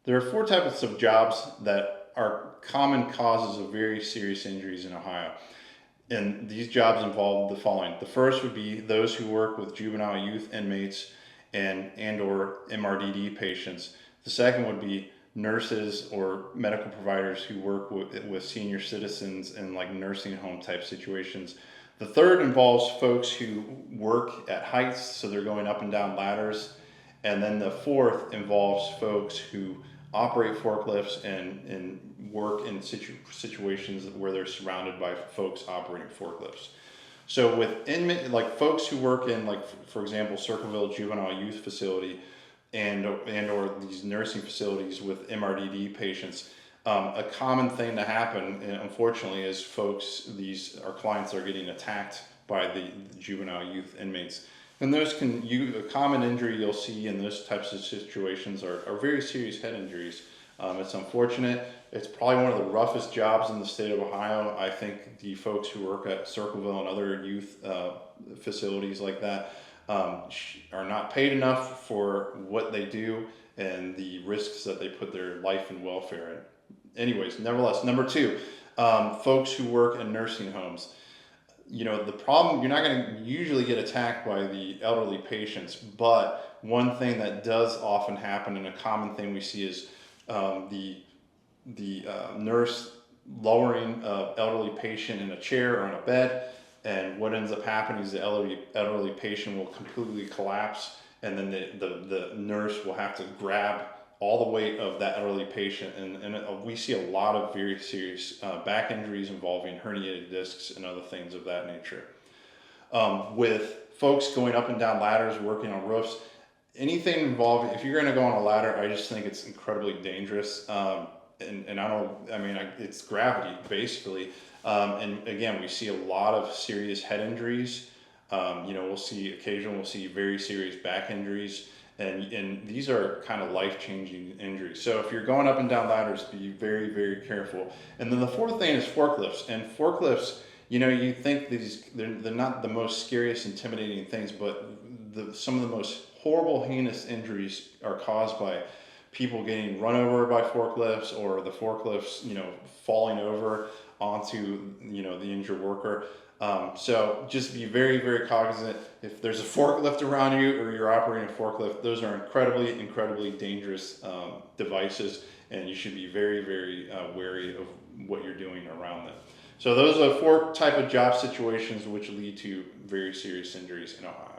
There are four types of jobs that are common causes of very serious injuries in Ohio. And these jobs involve the following. The first would be those who work with juvenile youth inmates and or MRDD patients. The second would be nurses or medical providers who work with senior citizens in like nursing home type situations. The third involves folks who work at heights, so they're going up and down ladders. And then the fourth involves folks who operate forklifts and work in situations where they're surrounded by folks operating forklifts. So with inmate, like folks who work in, like for example, Circleville Juvenile Youth Facility, and or these nursing facilities with MRDD patients, a common thing to happen, unfortunately, is our clients are getting attacked by the juvenile youth inmates. And a common injury you'll see in those types of situations are very serious head injuries. It's unfortunate. It's probably one of the roughest jobs in the state of Ohio. I think the folks who work at Circleville and other youth facilities like that are not paid enough for what they do and the risks that they put their life and welfare in. Anyways, nevertheless, number two, folks who work in nursing homes. The problem, you're not going to usually get attacked by the elderly patients, but one thing that does often happen, and a common thing we see, is the nurse lowering an elderly patient in a chair or in a bed, and what ends up happening is the elderly patient will completely collapse, and then the nurse will have to grab all the weight of that elderly patient, and we see a lot of very serious back injuries involving herniated discs and other things of that nature. With folks going up and down ladders, working on roofs, anything involving, if you're going to go on a ladder, I just think it's incredibly dangerous. It's gravity basically. And again, we see a lot of serious head injuries. We'll see very serious back injuries. And these are kind of life-changing injuries. So if you're going up and down ladders, be very, very careful. And then the fourth thing is forklifts. And forklifts, you think they're not the most scariest, intimidating things, but some of the most horrible, heinous injuries are caused by people getting run over by forklifts, or the forklifts, falling over onto, the injured worker. So just be very, very cognizant. If there's a forklift around you or you're operating a forklift, those are incredibly, incredibly dangerous devices, and you should be very, very wary of what you're doing around them. So those are four type of job situations which lead to very serious injuries in Ohio.